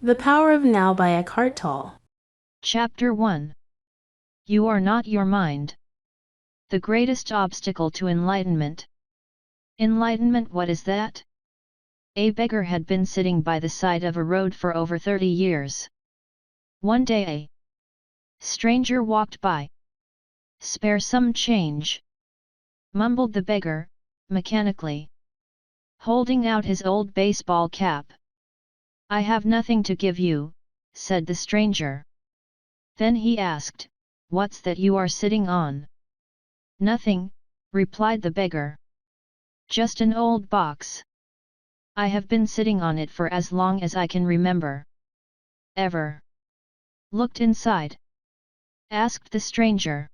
The Power of Now by Eckharta Tolle. Chapter 1. You are not your mind. The greatest obstacle to enlightenment. Enlightenment, what is that? A beggar had been sitting by the side of a road for over 30 years. One day a stranger walked by. "Spare some change," mumbled the beggar, mechanically, holding out his old baseball cap. "I have nothing to give you," said the stranger. Then he asked, "What's that you are sitting on?" "Nothing," replied the beggar. "Just an old box. I have been sitting on it for as long as I can remember." "Ever looked inside?" asked the stranger.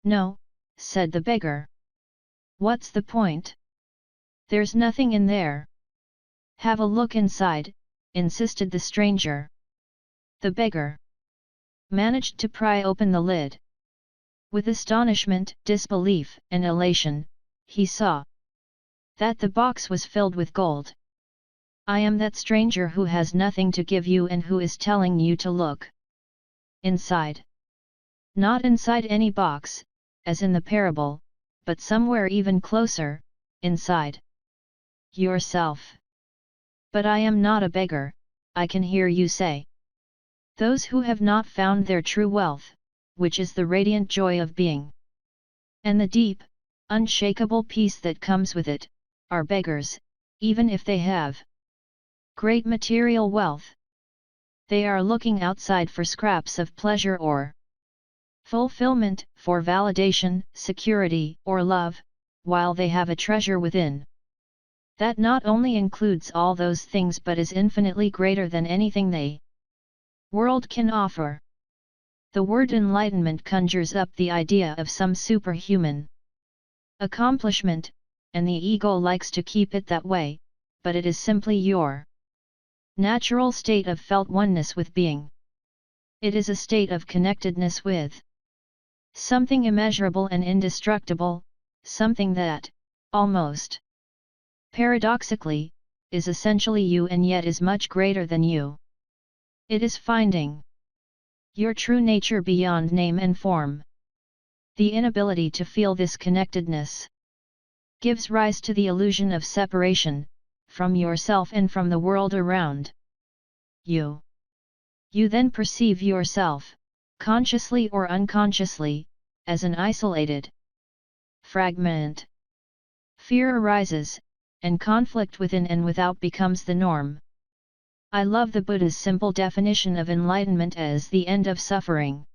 "No," said the beggar. "What's the point? There's nothing in there." "Have a look inside," insisted the stranger. The beggar managed to pry open the lid. With astonishment, disbelief, and elation, he saw that the box was filled with gold. "I am that stranger who has nothing to give you and who is telling you to look inside. Not inside any box, as in the parable, but somewhere even closer, inside yourself." "But I am not a beggar," I can hear you say. "Those who have not found their true wealth, which is the radiant joy of being, and the deep, unshakable peace that comes with it, are beggars, even if they have great material wealth. They are looking outside for scraps of pleasure or fulfillment, for validation, security, or love, while they have a treasure within that not only includes all those things but is infinitely greater than anything the world can offer." The word enlightenment conjures up the idea of some superhuman accomplishment, and the ego likes to keep it that way, but it is simply your natural state of felt oneness with being. It is a state of connectedness with something immeasurable and indestructible, something that, almost paradoxically, is essentially you and yet is much greater than you. It is finding your true nature beyond name and form. The inability to feel this connectedness gives rise to the illusion of separation, from yourself and from the world around you. You then perceive yourself, consciously or unconsciously, as an isolated fragment. Fear arises, and conflict within and without becomes the norm. I love the Buddha's simple definition of enlightenment as the end of suffering.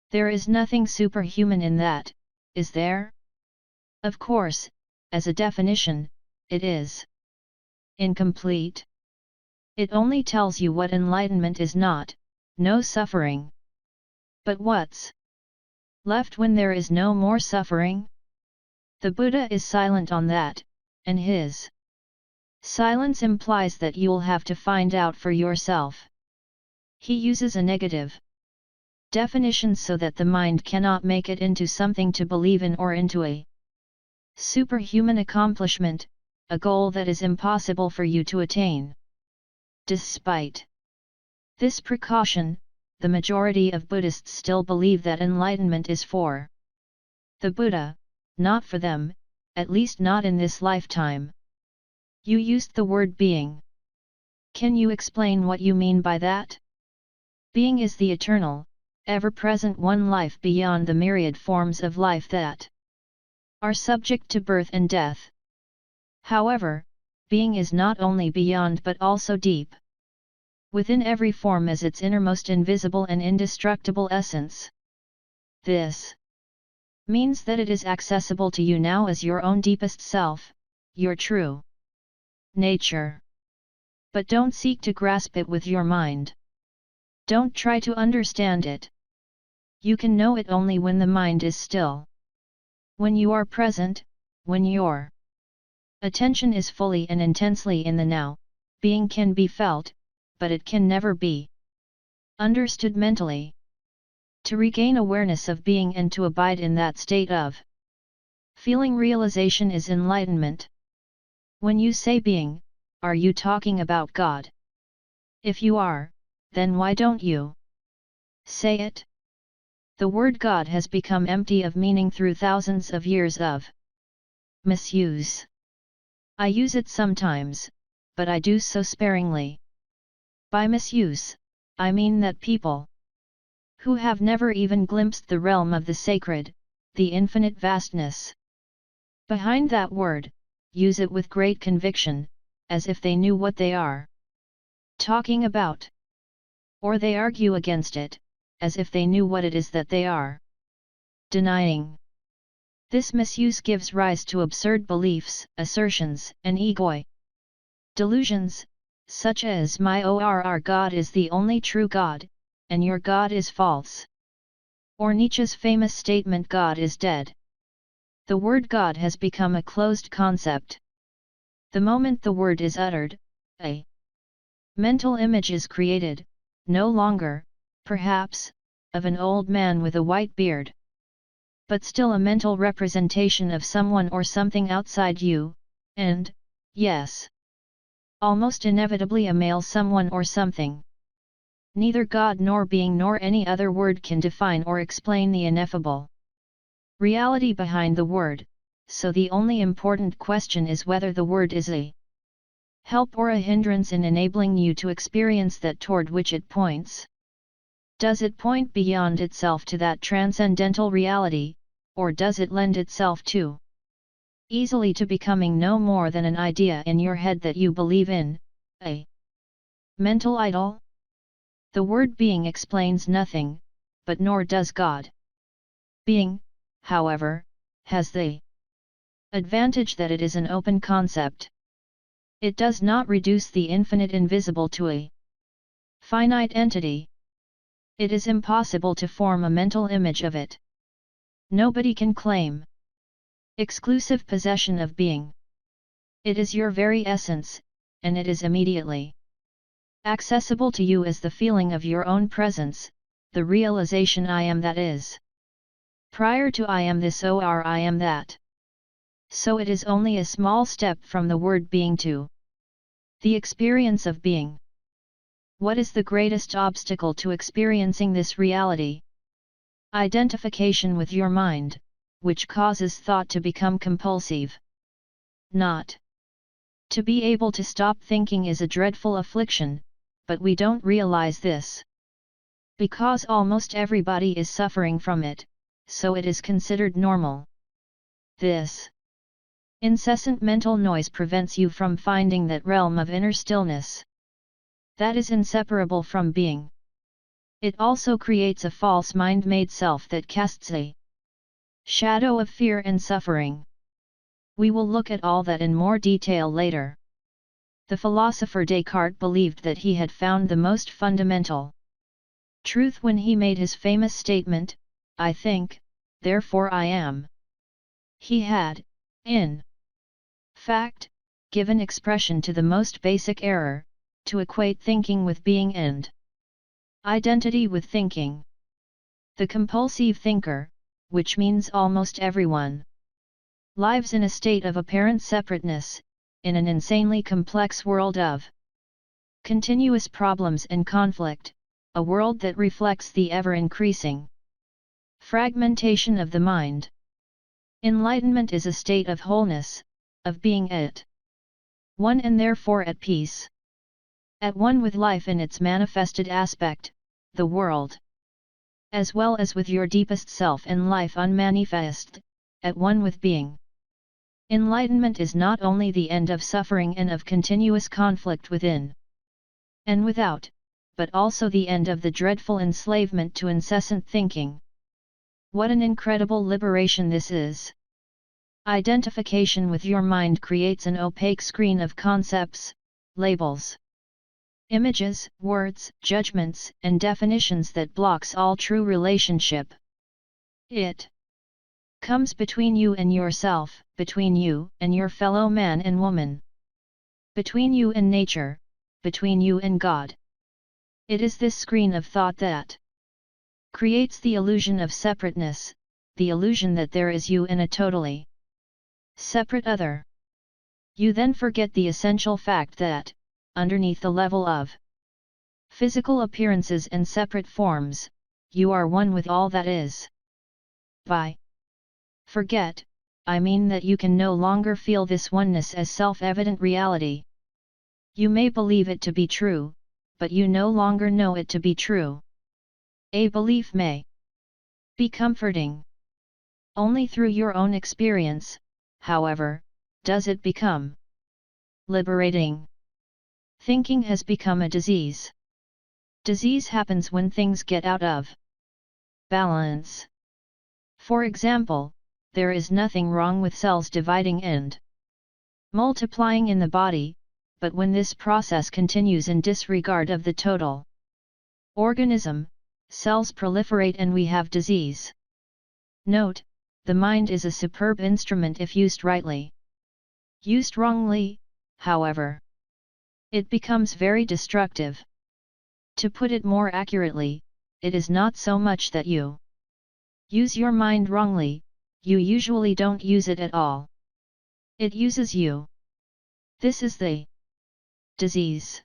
There is nothing superhuman in that, is there? Of course, as a definition, it is incomplete. It only tells you what enlightenment is not: no suffering. But what's left when there is no more suffering? The Buddha is silent on that, and his silence implies that you'll have to find out for yourself. He uses a negative definition so that the mind cannot make it into something to believe in or into a superhuman accomplishment, a goal that is impossible for you to attain. Despite this precaution, the majority of Buddhists still believe that enlightenment is for the Buddha, not for them, at least not in this lifetime. You used the word being. Can you explain what you mean by that? Being is the eternal, ever-present one life beyond the myriad forms of life that are subject to birth and death. However, being is not only beyond but also deep within every form as its innermost invisible and indestructible essence. This means that it is accessible to you now as your own deepest self, your true nature. But don't seek to grasp it with your mind. Don't try to understand it. You can know it only when the mind is still. When you are present, when your attention is fully and intensely in the now, being can be felt, but it can never be understood mentally. To regain awareness of being and to abide in that state of feeling realization is enlightenment. When you say being, are you talking about God? If you are, then why don't you say it? The word God has become empty of meaning through thousands of years of misuse. I use it sometimes, but I do so sparingly. By misuse, I mean that people who have never even glimpsed the realm of the sacred, the infinite vastness behind that word, use it with great conviction, as if they knew what they are talking about. Or they argue against it, as if they knew what it is that they are denying. This misuse gives rise to absurd beliefs, assertions, and egoi delusions, such as my or God is the only true God, and your God is false. Or Nietzsche's famous statement God is dead. The word God has become a closed concept. The moment the word is uttered, a mental image is created, no longer, perhaps, of an old man with a white beard, but still a mental representation of someone or something outside you, and, yes, almost inevitably a male someone or something. Neither God nor being nor any other word can define or explain the ineffable reality behind the word, so the only important question is whether the word is a help or a hindrance in enabling you to experience that toward which it points. Does it point beyond itself to that transcendental reality, or does it lend itself too easily to becoming no more than an idea in your head that you believe in, a mental idol? The word being explains nothing, but nor does God. Being, however, has the advantage that it is an open concept. It does not reduce the infinite invisible to a finite entity. It is impossible to form a mental image of it. Nobody can claim exclusive possession of being. It is your very essence, and it is immediately accessible to you as the feeling of your own presence, the realization I am that is. Prior to I am this or I am that. So it is only a small step from the word being to the experience of being. What is the greatest obstacle to experiencing this reality? Identification with your mind, which causes thought to become compulsive. Not to be able to stop thinking is a dreadful affliction, but we don't realize this. Because almost everybody is suffering from it, so it is considered normal. This incessant mental noise prevents you from finding that realm of inner stillness that is inseparable from being. It also creates a false mind-made self that casts a shadow of fear and suffering. We will look at all that in more detail later. The philosopher Descartes believed that he had found the most fundamental truth when he made his famous statement, I think, therefore I am. He had, in fact, given expression to the most basic error, to equate thinking with being and identity with thinking. The compulsive thinker, which means almost everyone, lives in a state of apparent separateness, in an insanely complex world of continuous problems and conflict, a world that reflects the ever-increasing fragmentation of the mind. Enlightenment is a state of wholeness, of being at one and therefore at peace. At one with life in its manifested aspect, the world, as well as with your deepest self and life unmanifest, at one with being. Enlightenment is not only the end of suffering and of continuous conflict within and without, but also the end of the dreadful enslavement to incessant thinking. What an incredible liberation this is! Identification with your mind creates an opaque screen of concepts, labels, images, words, judgments, and definitions that blocks all true relationship. It comes between you and yourself, between you and your fellow man and woman, between you and nature, between you and God. It is this screen of thought that creates the illusion of separateness, the illusion that there is you and a totally separate other. You then forget the essential fact that, underneath the level of Physical appearances and separate forms, you are one with all that is. By forget, I mean that you can no longer feel this oneness as self-evident reality. You may believe it to be true, but you no longer know it to be true. A belief may be comforting. Only through your own experience, however, does it become liberating. Thinking has become a disease. Disease happens when things get out of balance. For example, there is nothing wrong with cells dividing and multiplying in the body, but when this process continues in disregard of the total organism, cells proliferate and we have disease. Note, the mind is a superb instrument if used rightly. Used wrongly, however, it becomes very destructive. To put it more accurately, it is not so much that you use your mind wrongly, you usually don't use it at all. It uses you. This is the disease.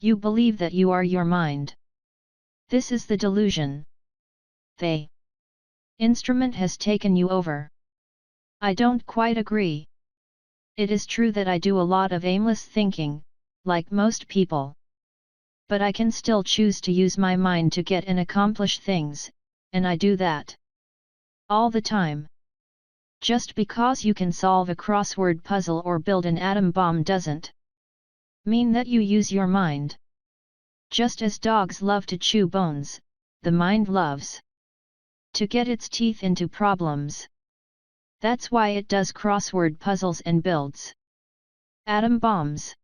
You believe that you are your mind. This is the delusion. The instrument has taken you over. I don't quite agree. It is true that I do a lot of aimless thinking, like most people. But I can still choose to use my mind to get and accomplish things, and I do that all the time. Just because you can solve a crossword puzzle or build an atom bomb doesn't mean that you use your mind. Just as dogs love to chew bones, the mind loves to get its teeth into problems. That's why it does crossword puzzles and builds atom bombs.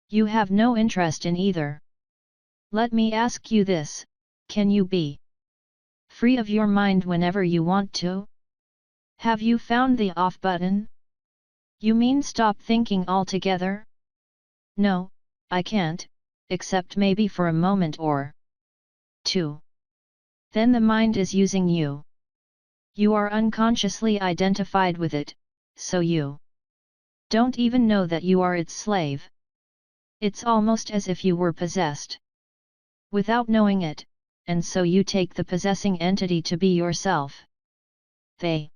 You have no interest in either. Let me ask you this, can you be free of your mind whenever you want to? Have you found the off button? You mean stop thinking altogether? No, I can't, except maybe for a moment or two. Then the mind is using you. You are unconsciously identified with it, so you don't even know that you are its slave. It's almost as if you were possessed without knowing it, and so you take the possessing entity to be yourself. The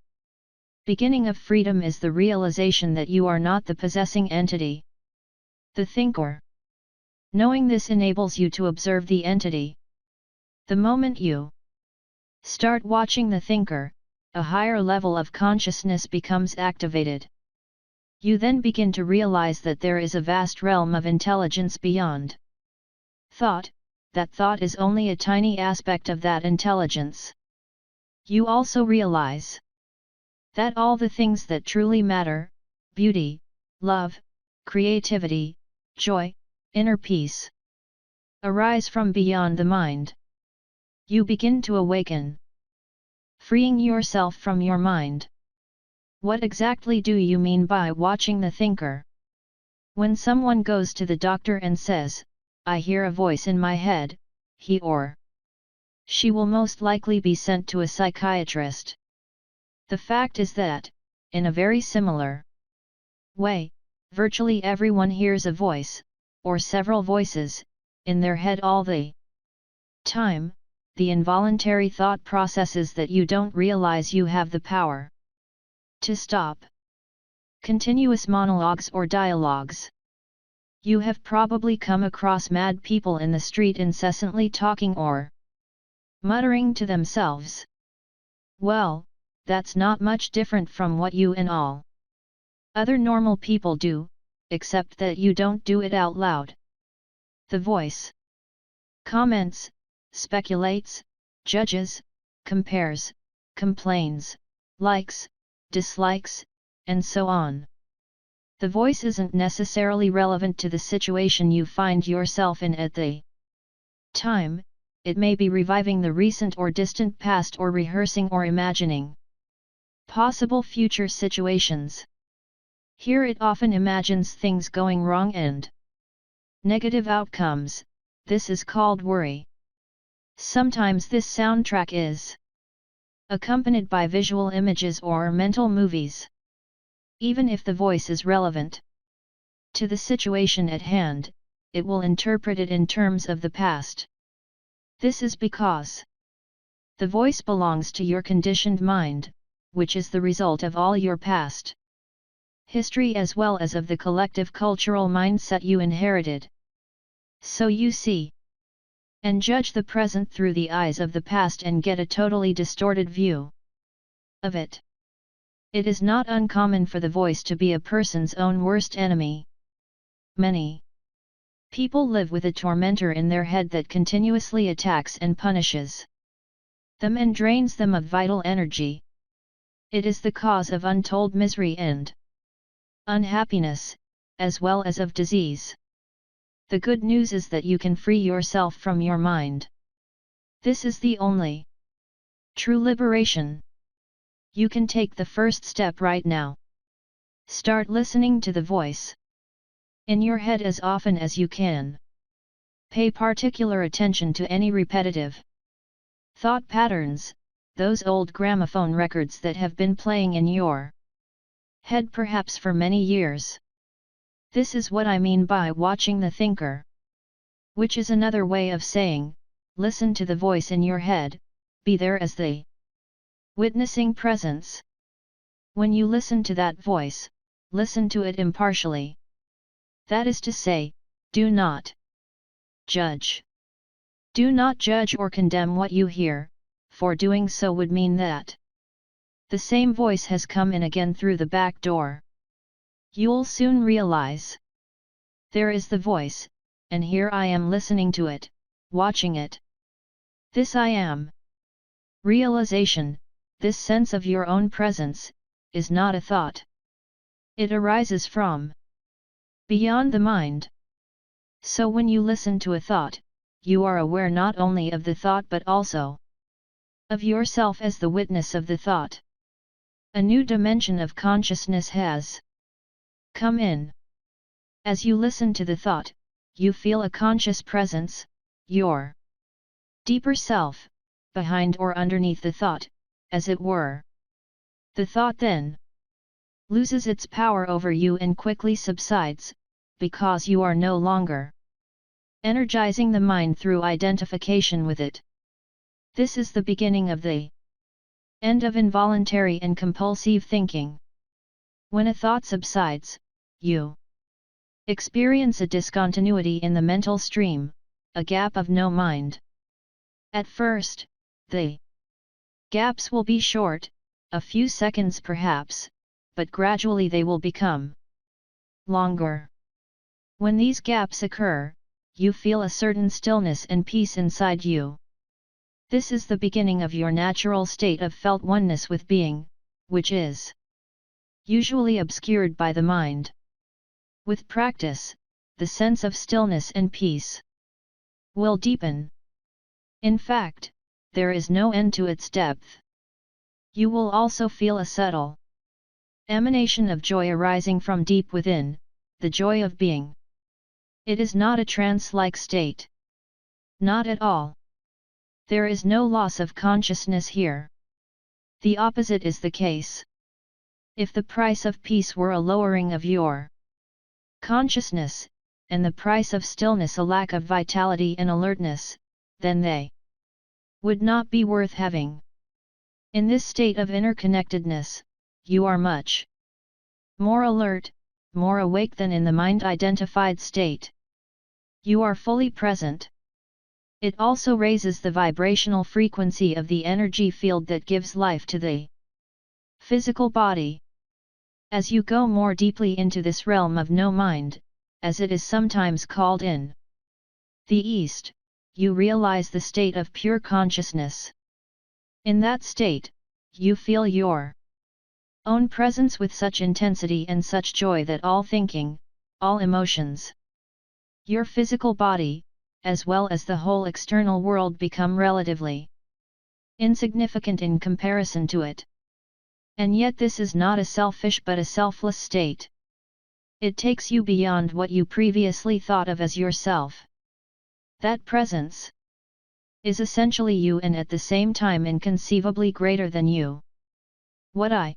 beginning of freedom is the realization that you are not the possessing entity, the thinker. Knowing this enables you to observe the entity. The moment you start watching the thinker, a higher level of consciousness becomes activated. You then begin to realize that there is a vast realm of intelligence beyond thought, that thought is only a tiny aspect of that intelligence. You also realize that all the things that truly matter, beauty, love, creativity, joy, inner peace, arise from beyond the mind. You begin to awaken, freeing yourself from your mind. What exactly do you mean by watching the thinker? When someone goes to the doctor and says, I hear a voice in my head, he or she will most likely be sent to a psychiatrist. The fact is that, in a very similar way, virtually everyone hears a voice, or several voices, in their head all the time, the involuntary thought processes that you don't realize you have the power to stop. Continuous monologues or dialogues. You have probably come across mad people in the street incessantly talking or muttering to themselves. Well, that's not much different from what you and all other normal people do, except that you don't do it out loud. The voice comments, speculates, judges, compares, complains, likes, dislikes, and so on. The voice isn't necessarily relevant to the situation you find yourself in at the time, it may be reviving the recent or distant past or rehearsing or imagining possible future situations. Here it often imagines things going wrong and negative outcomes. This is called worry. Sometimes this soundtrack is accompanied by visual images or mental movies. Even if the voice is relevant to the situation at hand, it will interpret it in terms of the past. This is because the voice belongs to your conditioned mind, which is the result of all your past history as well as of the collective cultural mindset you inherited. So you see and judge the present through the eyes of the past and get a totally distorted view of it. It is not uncommon for the voice to be a person's own worst enemy. Many people live with a tormentor in their head that continuously attacks and punishes them and drains them of vital energy. It is the cause of untold misery and unhappiness, as well as of disease. The good news is that you can free yourself from your mind. This is the only true liberation. You can take the first step right now. Start listening to the voice in your head as often as you can. Pay particular attention to any repetitive thought patterns, those old gramophone records that have been playing in your head perhaps for many years. This is what I mean by watching the thinker, which is another way of saying, listen to the voice in your head, be there as the witnessing presence. When you listen to that voice, listen to it impartially. That is to say, do not judge. Do not judge or condemn what you hear, for doing so would mean that the same voice has come in again through the back door. You'll soon realize there is the voice, and here I am listening to it, watching it. This I am. Realization, this sense of your own presence, is not a thought. It arises from beyond the mind. So when you listen to a thought, you are aware not only of the thought but also of yourself as the witness of the thought. A new dimension of consciousness has come in. As you listen to the thought, you feel a conscious presence, your deeper self, behind or underneath the thought, as it were. The thought then loses its power over you and quickly subsides, because you are no longer energizing the mind through identification with it. This is the beginning of the end of involuntary and compulsive thinking. When a thought subsides, you experience a discontinuity in the mental stream, a gap of no mind. At first, the gaps will be short, a few seconds perhaps, but gradually they will become longer. When these gaps occur, you feel a certain stillness and peace inside you. This is the beginning of your natural state of felt oneness with being, which is usually obscured by the mind. With practice, the sense of stillness and peace will deepen. In fact, there is no end to its depth. You will also feel a subtle emanation of joy arising from deep within, the joy of being. It is not a trance-like state. Not at all. There is no loss of consciousness here. The opposite is the case. If the price of peace were a lowering of your consciousness, and the price of stillness a lack of vitality and alertness, then they would not be worth having. In this state of interconnectedness, you are much more alert, more awake than in the mind-identified state. You are fully present. It also raises the vibrational frequency of the energy field that gives life to the physical body. As you go more deeply into this realm of no mind, as it is sometimes called in the East, you realize the state of pure consciousness. In that state, you feel your own presence with such intensity and such joy that all thinking, all emotions, your physical body, as well as the whole external world become relatively insignificant in comparison to it. And yet this is not a selfish but a selfless state. It takes you beyond what you previously thought of as yourself. That presence is essentially you and at the same time inconceivably greater than you. What I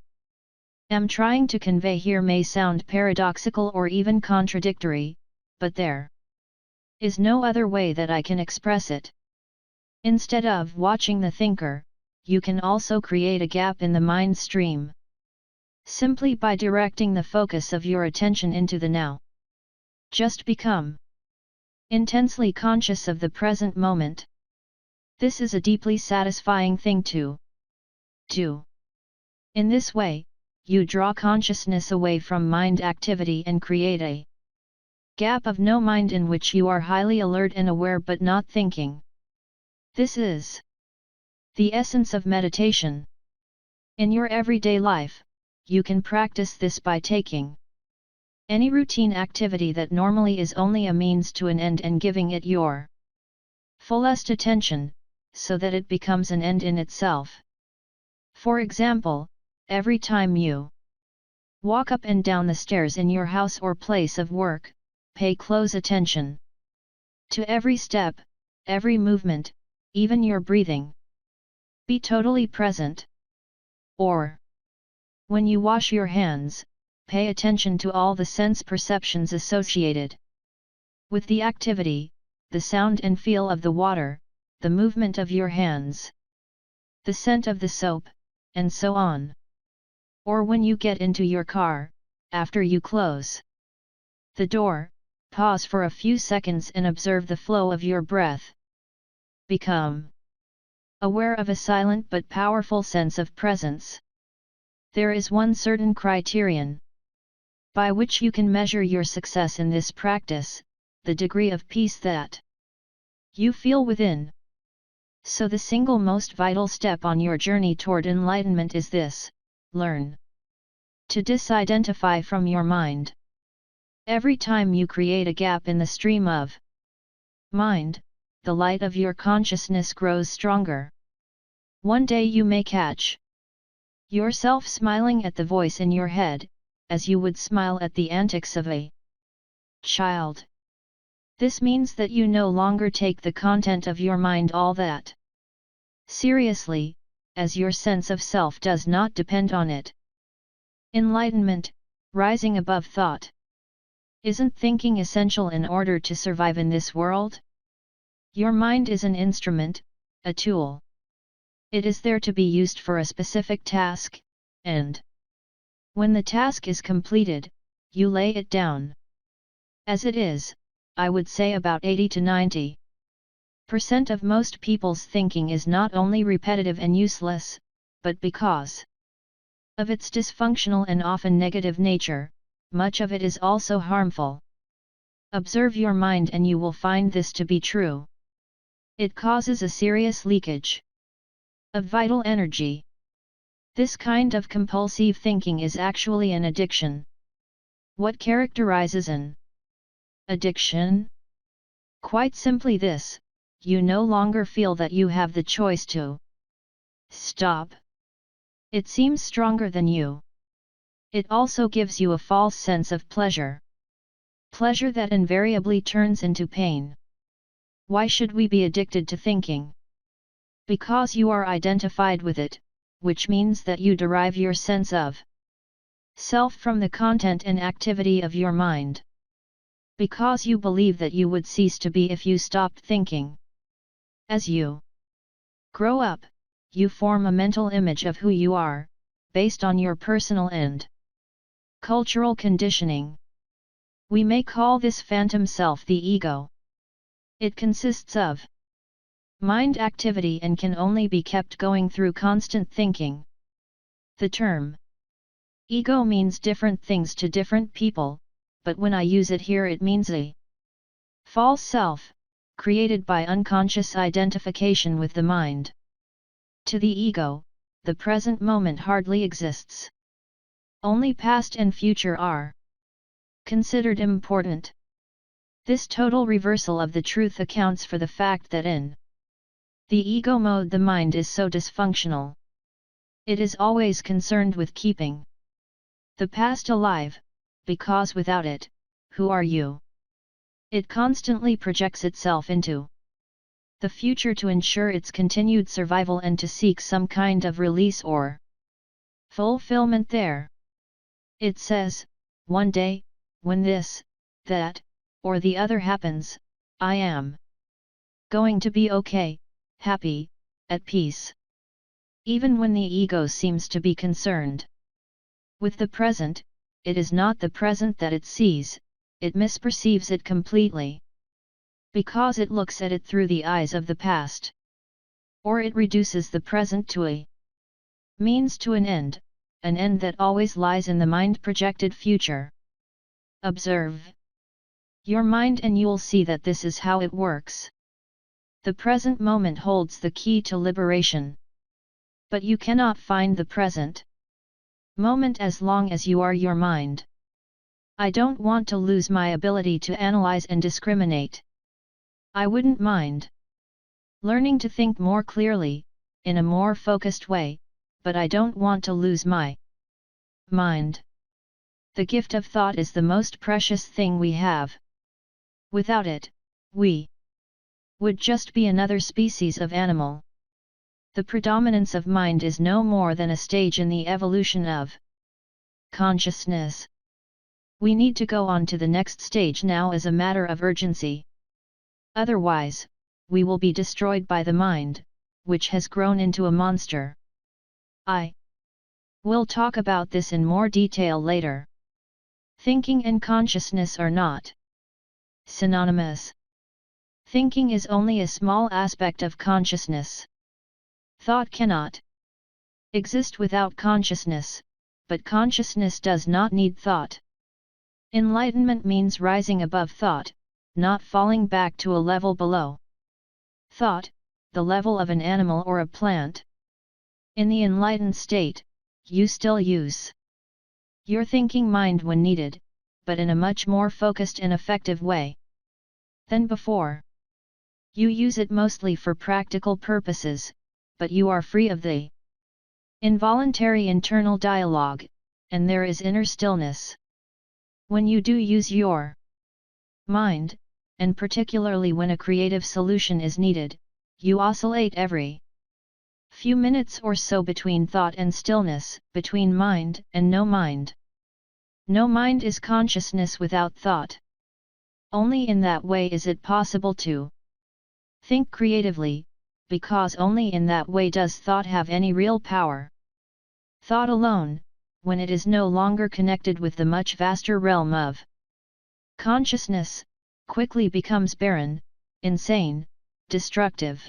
am trying to convey here may sound paradoxical or even contradictory, but there is no other way that I can express it. Instead of watching the thinker, you can also create a gap in the mind stream. Simply by directing the focus of your attention into the now. Just become intensely conscious of the present moment. This is a deeply satisfying thing to do. In this way, you draw consciousness away from mind activity and create a gap of no mind in which you are highly alert and aware but not thinking. This is the essence of meditation. In your everyday life, you can practice this by taking any routine activity that normally is only a means to an end and giving it your fullest attention, so that it becomes an end in itself. For example, every time you walk up and down the stairs in your house or place of work, pay close attention to every step, every movement, even your breathing. Be totally present. Or, when you wash your hands, pay attention to all the sense perceptions associated with the activity, the sound and feel of the water, the movement of your hands, the scent of the soap, and so on. Or when you get into your car, after you close the door, pause for a few seconds and observe the flow of your breath. Become aware of a silent but powerful sense of presence. There is one certain criterion by which you can measure your success in this practice, the degree of peace that you feel within. So the single most vital step on your journey toward enlightenment is this: learn to disidentify from your mind. Every time you create a gap in the stream of mind, the light of your consciousness grows stronger. One day you may catch yourself smiling at the voice in your head, as you would smile at the antics of a child. This means that you no longer take the content of your mind all that seriously, as your sense of self does not depend on it. Enlightenment, rising above thought. Isn't thinking essential in order to survive in this world? Your mind is an instrument, a tool. It is there to be used for a specific task, and when the task is completed, you lay it down. As it is, I would say about 80 to 90% of most people's thinking is not only repetitive and useless, but because of its dysfunctional and often negative nature, much of it is also harmful. Observe your mind and you will find this to be true. It causes a serious leakage of vital energy. This kind of compulsive thinking is actually an addiction. What characterizes an addiction? Quite simply this: you no longer feel that you have the choice to stop. It seems stronger than you. It also gives you a false sense of pleasure. Pleasure that invariably turns into pain. Why should we be addicted to thinking? Because you are identified with it, which means that you derive your sense of self from the content and activity of your mind. Because you believe that you would cease to be if you stopped thinking. As you grow up, you form a mental image of who you are, based on your personal and cultural conditioning. We may call this phantom self the ego. It consists of mind activity and can only be kept going through constant thinking. The term ego means different things to different people, but when I use it here it means a false self, created by unconscious identification with the mind. To the ego, the present moment hardly exists. Only past and future are considered important. This total reversal of the truth accounts for the fact that in the ego mode the mind is so dysfunctional. It is always concerned with keeping the past alive, because without it, who are you? It constantly projects itself into the future to ensure its continued survival and to seek some kind of release or fulfillment there. It says, one day, when this, that, or the other happens, I am going to be okay, happy, at peace. Even when the ego seems to be concerned with the present, it is not the present that it sees, it misperceives it completely. Because it looks at it through the eyes of the past. Or it reduces the present to a means to an end that always lies in the mind-projected future. Observe your mind and you'll see that this is how it works. The present moment holds the key to liberation. But you cannot find the present moment as long as you are your mind. I don't want to lose my ability to analyze and discriminate. I wouldn't mind learning to think more clearly, in a more focused way, but I don't want to lose my mind. The gift of thought is the most precious thing we have. Without it, we would just be another species of animal. The predominance of mind is no more than a stage in the evolution of consciousness. We need to go on to the next stage now as a matter of urgency. Otherwise, we will be destroyed by the mind, which has grown into a monster. I will talk about this in more detail later. Thinking and consciousness are not synonymous. Thinking is only a small aspect of consciousness. Thought cannot exist without consciousness, but consciousness does not need thought. Enlightenment means rising above thought, not falling back to a level below thought, the level of an animal or a plant. In the enlightened state, you still use your thinking mind when needed, but in a much more focused and effective way than before. You use it mostly for practical purposes, but you are free of the involuntary internal dialogue, and there is inner stillness. When you do use your mind, and particularly when a creative solution is needed, you oscillate every few minutes or so between thought and stillness, between mind and no mind. No mind is consciousness without thought. Only in that way is it possible to think creatively, because only in that way does thought have any real power. Thought alone, when it is no longer connected with the much vaster realm of consciousness, quickly becomes barren, insane, destructive.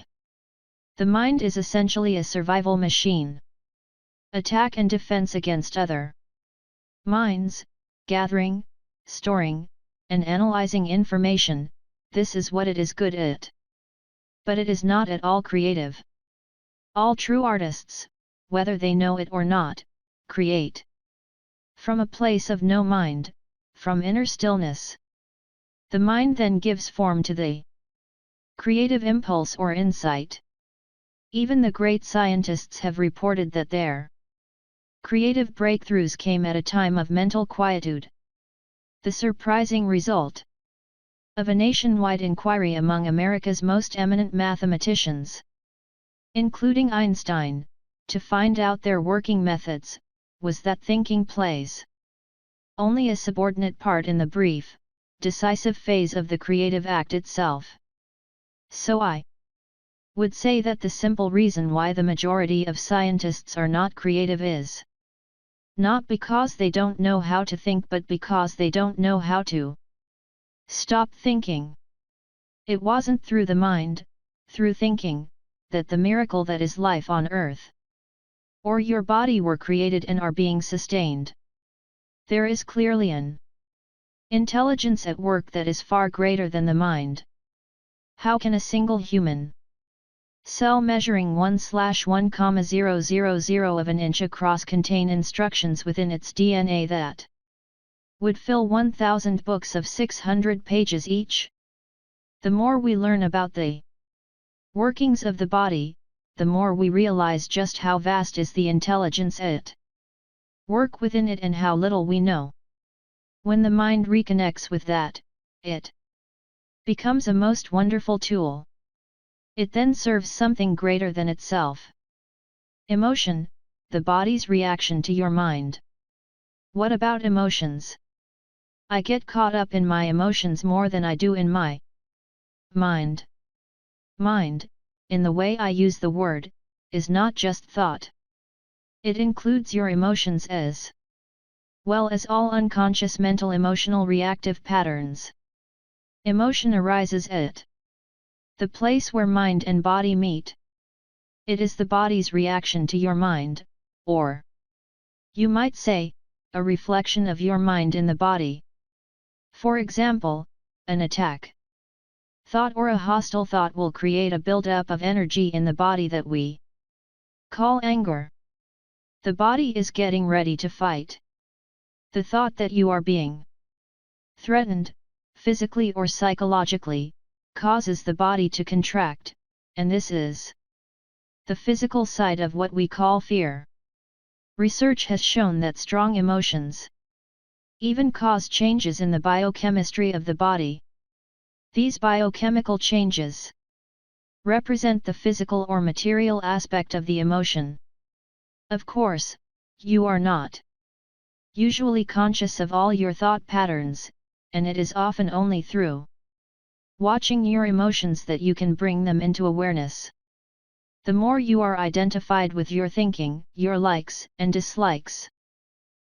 The mind is essentially a survival machine. Attack and defense against other minds, gathering, storing, and analyzing information, this is what it is good at. But it is not at all creative. All true artists, whether they know it or not, create from a place of no mind, from inner stillness. The mind then gives form to the creative impulse or insight. Even the great scientists have reported that their creative breakthroughs came at a time of mental quietude. The surprising result of a nationwide inquiry among America's most eminent mathematicians, including Einstein, to find out their working methods, was that thinking plays only a subordinate part in the brief, decisive phase of the creative act itself. So I would say that the simple reason why the majority of scientists are not creative is not because they don't know how to think, but because they don't know how to stop thinking. It wasn't through the mind, through thinking, that the miracle that is life on earth or your body were created and are being sustained. There is clearly an intelligence at work that is far greater than the mind. How can a single human cell measuring 1/1,000 of an inch across contain instructions within its DNA that would fill 1,000 books of 600 pages each? The more we learn about the workings of the body, the more we realize just how vast is the intelligence at work within it and how little we know. When the mind reconnects with that, it becomes a most wonderful tool. It then serves something greater than itself. Emotion, the body's reaction to your mind. What about emotions? I get caught up in my emotions more than I do in my mind. Mind, in the way I use the word, is not just thought. It includes your emotions as well as all unconscious mental emotional reactive patterns. Emotion arises at the place where mind and body meet. It is the body's reaction to your mind, or you might say, a reflection of your mind in the body. For example, an attack thought or a hostile thought will create a buildup of energy in the body that we call anger. The body is getting ready to fight. The thought that you are being threatened, physically or psychologically, causes the body to contract, and this is the physical side of what we call fear. Research has shown that strong emotions even cause changes in the biochemistry of the body. These biochemical changes represent the physical or material aspect of the emotion. Of course, you are not usually conscious of all your thought patterns, and it is often only through watching your emotions that you can bring them into awareness. The more you are identified with your thinking, your likes and dislikes,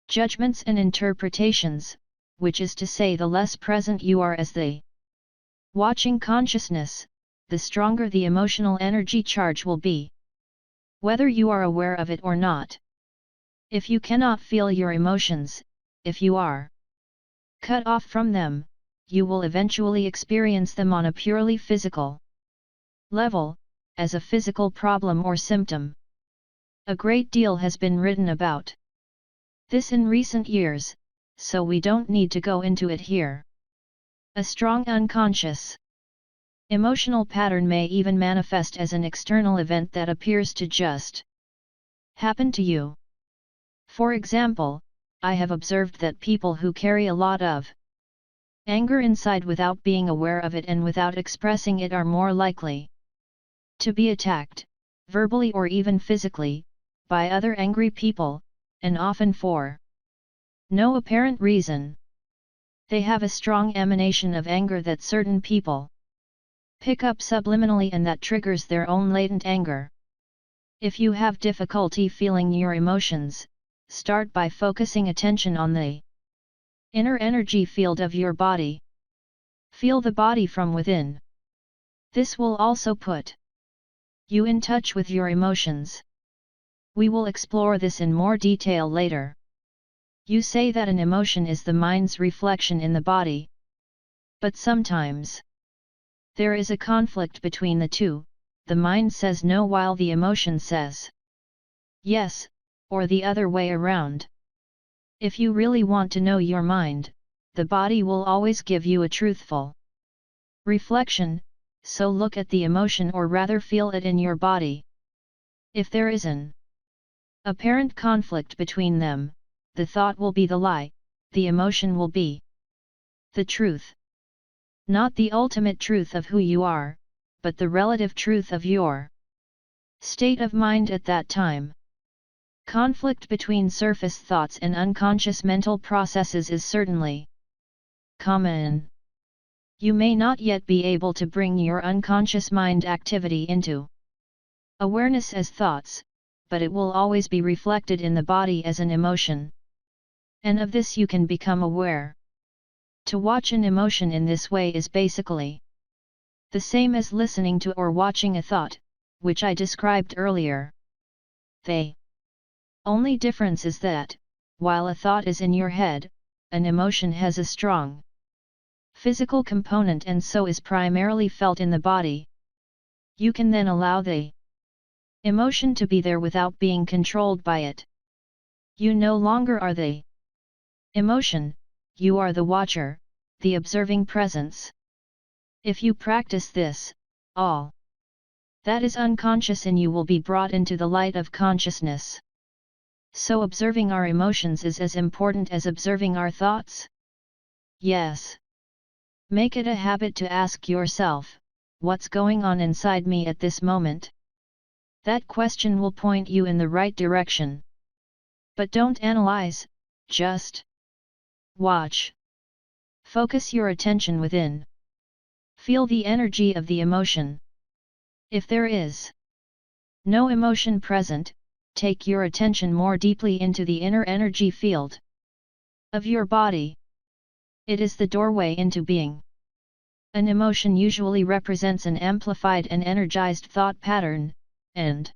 judgments and interpretations, which is to say the less present you are as the watching consciousness, the stronger the emotional energy charge will be. Whether you are aware of it or not. If you cannot feel your emotions, if you are cut off from them, you will eventually experience them on a purely physical level, as a physical problem or symptom. A great deal has been written about this in recent years, so we don't need to go into it here. A strong unconscious emotional pattern may even manifest as an external event that appears to just happen to you. For example, I have observed that people who carry a lot of anger inside without being aware of it and without expressing it are more likely to be attacked, verbally or even physically, by other angry people, and often for no apparent reason. They have a strong emanation of anger that certain people pick up subliminally and that triggers their own latent anger. If you have difficulty feeling your emotions, start by focusing attention on the inner energy field of your body. Feel the body from within. This will also put you in touch with your emotions. We will explore this in more detail later. You say that an emotion is the mind's reflection in the body. But sometimes there is a conflict between the two. The mind says no while the emotion says yes, or the other way around. If you really want to know your mind, the body will always give you a truthful reflection, so look at the emotion or rather feel it in your body. If there is an apparent conflict between them, the thought will be the lie, the emotion will be the truth. Not the ultimate truth of who you are, but the relative truth of your state of mind at that time. Conflict between surface thoughts and unconscious mental processes is certainly common. You may not yet be able to bring your unconscious mind activity into awareness as thoughts, but it will always be reflected in the body as an emotion. And of this you can become aware. To watch an emotion in this way is basically the same as listening to or watching a thought, which I described earlier. The only difference is that, while a thought is in your head, an emotion has a strong physical component and so is primarily felt in the body. You can then allow the emotion to be there without being controlled by it. You no longer are the emotion, you are the watcher, the observing presence. If you practice this, all that is unconscious in you will be brought into the light of consciousness. So observing our emotions is as important as observing our thoughts? Yes. Make it a habit to ask yourself, what's going on inside me at this moment? That question will point you in the right direction. But don't analyze, just watch. Focus your attention within. Feel the energy of the emotion. If there is no emotion present, take your attention more deeply into the inner energy field of your body. It is the doorway into being. An emotion usually represents an amplified and energized thought pattern, and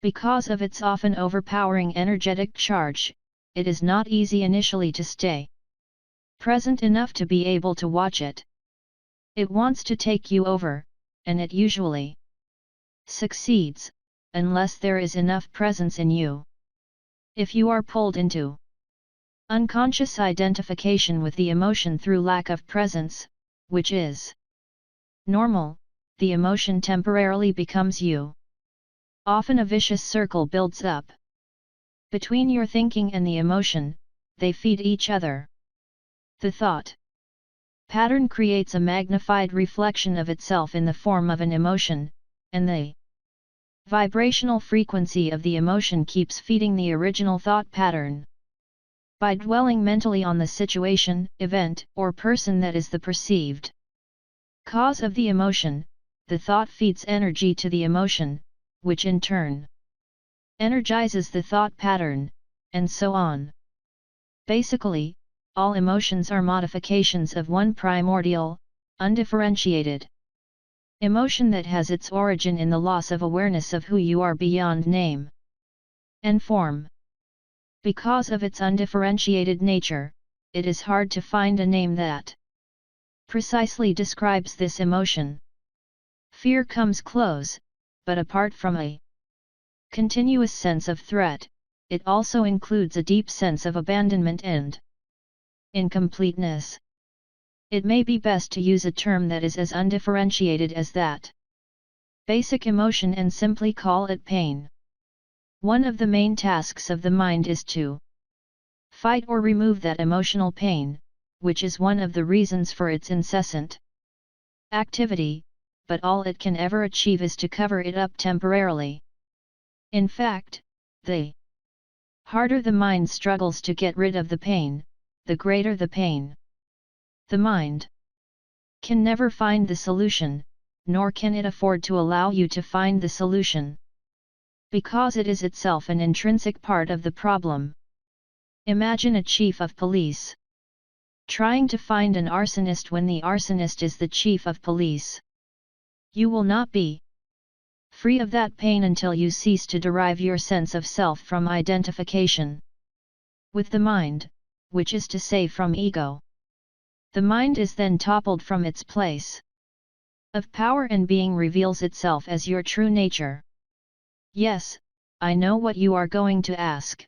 because of its often overpowering energetic charge, it is not easy initially to stay present enough to be able to watch it. It wants to take you over, and it usually succeeds, unless there is enough presence in you. If you are pulled into unconscious identification with the emotion through lack of presence, which is normal, the emotion temporarily becomes you. Often a vicious circle builds up between your thinking and the emotion, they feed each other. The thought pattern creates a magnified reflection of itself in the form of an emotion, and the vibrational frequency of the emotion keeps feeding the original thought pattern. By dwelling mentally on the situation, event, or person that is the perceived cause of the emotion, the thought feeds energy to the emotion, which in turn energizes the thought pattern, and so on. Basically, all emotions are modifications of one primordial, undifferentiated emotion that has its origin in the loss of awareness of who you are beyond name and form. Because of its undifferentiated nature, it is hard to find a name that precisely describes this emotion. Fear comes close, but apart from a continuous sense of threat, it also includes a deep sense of abandonment and incompleteness. It may be best to use a term that is as undifferentiated as that basic emotion and simply call it pain. One of the main tasks of the mind is to fight or remove that emotional pain, which is one of the reasons for its incessant activity, but all it can ever achieve is to cover it up temporarily. In fact, the harder the mind struggles to get rid of the pain, the greater the pain. The mind can never find the solution, nor can it afford to allow you to find the solution, because it is itself an intrinsic part of the problem. Imagine a chief of police trying to find an arsonist when the arsonist is the chief of police. You will not be free of that pain until you cease to derive your sense of self from identification with the mind, which is to say from ego. The mind is then toppled from its place of power and being reveals itself as your true nature. Yes, I know what you are going to ask.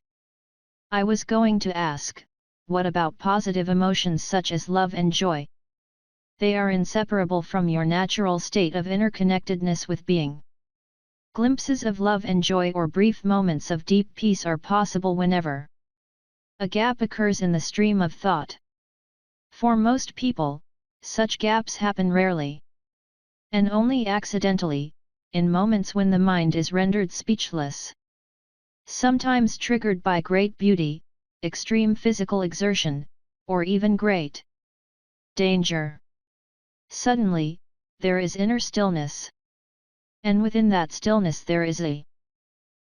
I was going to ask, what about positive emotions such as love and joy? They are inseparable from your natural state of interconnectedness with being. Glimpses of love and joy or brief moments of deep peace are possible whenever a gap occurs in the stream of thought. For most people, such gaps happen rarely, and only accidentally, in moments when the mind is rendered speechless. Sometimes triggered by great beauty, extreme physical exertion, or even great danger. Suddenly, there is inner stillness. And within that stillness there is a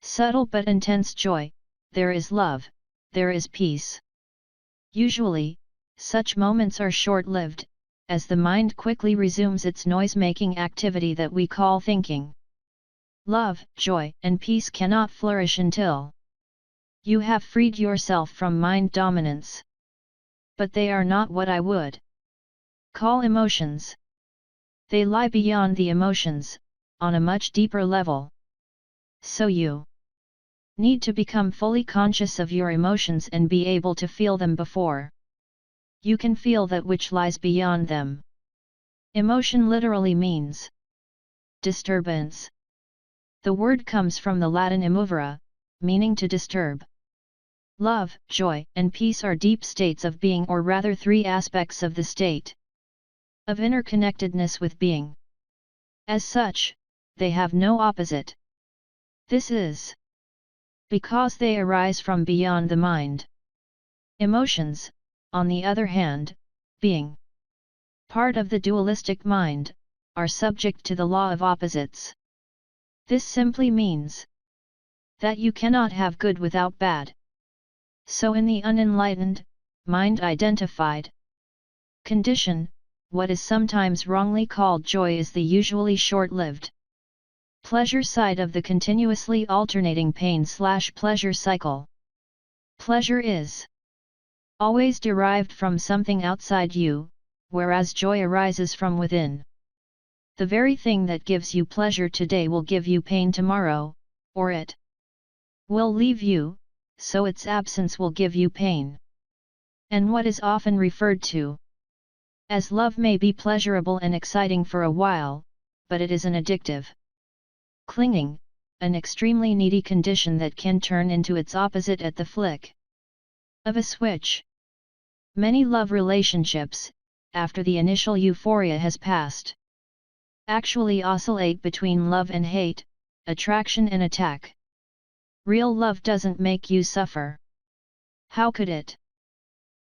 subtle but intense joy, there is love, there is peace. Usually, such moments are short-lived, as the mind quickly resumes its noise-making activity that we call thinking. Love, joy, and peace cannot flourish until you have freed yourself from mind dominance. But they are not what I would call emotions. They lie beyond the emotions, on a much deeper level. So you need to become fully conscious of your emotions and be able to feel them before you can feel that which lies beyond them. Emotion literally means disturbance. The word comes from the Latin emovere, meaning to disturb. Love, joy, and peace are deep states of being, or rather three aspects of the state of interconnectedness with being. As such, they have no opposite. This is because they arise from beyond the mind. Emotions, on the other hand, being part of the dualistic mind, are subject to the law of opposites. This simply means that you cannot have good without bad. So in the unenlightened, mind-identified condition, what is sometimes wrongly called joy is the usually short-lived pleasure side of the continuously alternating pain/pleasure cycle. Pleasure is always derived from something outside you, whereas joy arises from within. The very thing that gives you pleasure today will give you pain tomorrow, or it will leave you, so its absence will give you pain. And what is often referred to as love may be pleasurable and exciting for a while, but it is an addictive clinging, an extremely needy condition that can turn into its opposite at the flick of a switch. Many love relationships, after the initial euphoria has passed, actually oscillate between love and hate, attraction and attack. Real love doesn't make you suffer. How could it?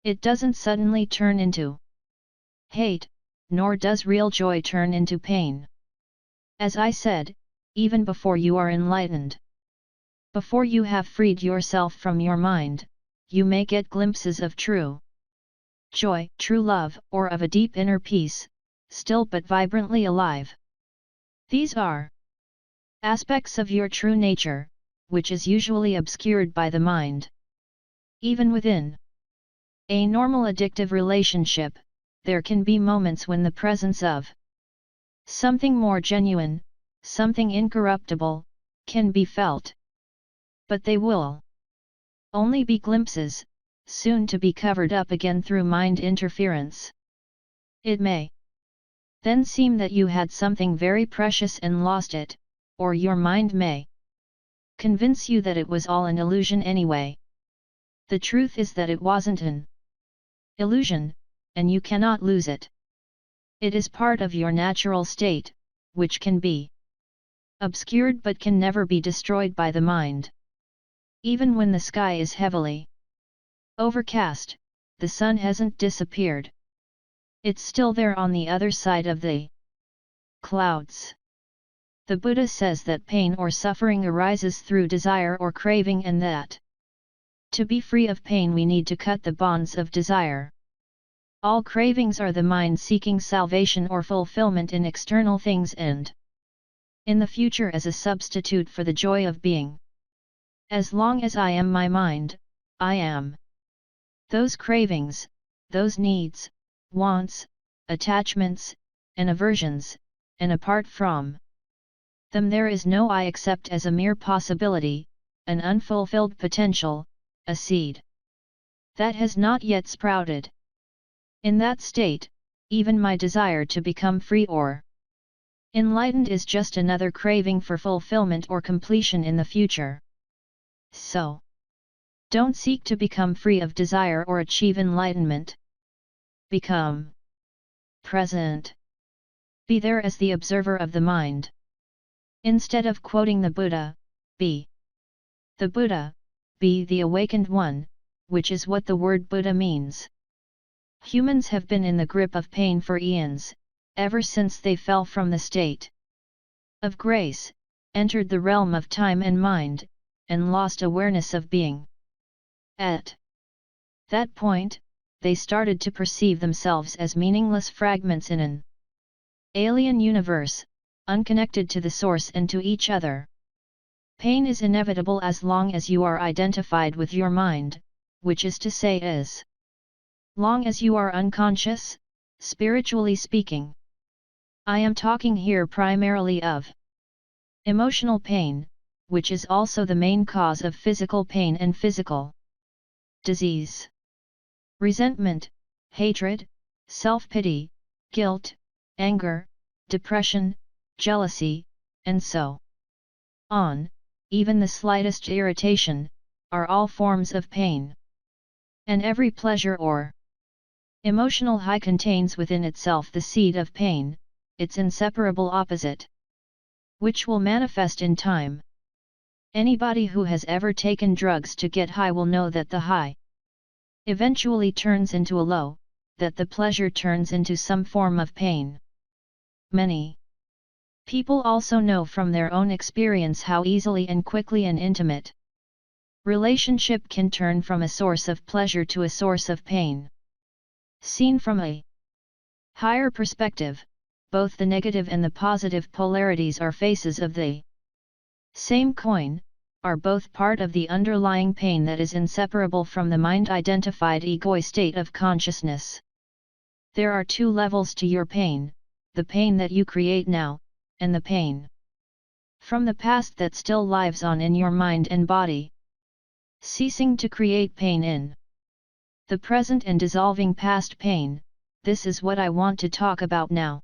It doesn't suddenly turn into hate, nor does real joy turn into pain. As I said, even before you are enlightened, before you have freed yourself from your mind, you may get glimpses of true joy, true love, or of a deep inner peace, still but vibrantly alive. These are aspects of your true nature, which is usually obscured by the mind. Even within a normal addictive relationship, there can be moments when the presence of something more genuine, something incorruptible, can be felt. But they will only be glimpses, soon to be covered up again through mind interference. It may then seem that you had something very precious and lost it, or your mind may convince you that it was all an illusion anyway. The truth is that it wasn't an illusion, and you cannot lose it. It is part of your natural state, which can be obscured but can never be destroyed by the mind. Even when the sky is heavily overcast, the sun hasn't disappeared. It's still there on the other side of the clouds. The Buddha says that pain or suffering arises through desire or craving, and that to be free of pain we need to cut the bonds of desire. All cravings are the mind seeking salvation or fulfillment in external things and in the future as a substitute for the joy of being. As long as I am my mind, I am those cravings, those needs, wants, attachments, and aversions, and apart from them there is no I except as a mere possibility, an unfulfilled potential, a seed that has not yet sprouted. In that state, even my desire to become free or enlightened is just another craving for fulfillment or completion in the future. So, don't seek to become free of desire or achieve enlightenment. Become present. Be there as the observer of the mind. Instead of quoting the Buddha, be the Buddha, be the awakened one, which is what the word Buddha means. Humans have been in the grip of pain for eons, ever since they fell from the state of grace, entered the realm of time and mind, and lost awareness of being. At that point, they started to perceive themselves as meaningless fragments in an alien universe, unconnected to the source and to each other. Pain is inevitable as long as you are identified with your mind, which is to say as long as you are unconscious, spiritually speaking. I am talking here primarily of emotional pain, which is also the main cause of physical pain and physical disease. Resentment, hatred, self-pity, guilt, anger, depression, jealousy, and so on, even the slightest irritation, are all forms of pain. And every pleasure or emotional high contains within itself the seed of pain, its inseparable opposite, which will manifest in time. Anybody who has ever taken drugs to get high will know that the high eventually turns into a low, that the pleasure turns into some form of pain. Many people also know from their own experience how easily and quickly an intimate relationship can turn from a source of pleasure to a source of pain. Seen from a higher perspective, both the negative and the positive polarities are faces of the same coin, are both part of the underlying pain that is inseparable from the mind-identified ego state of consciousness. There are two levels to your pain, the pain that you create now, and the pain from the past that still lives on in your mind and body. Ceasing to create pain in the present and dissolving past pain, this is what I want to talk about now.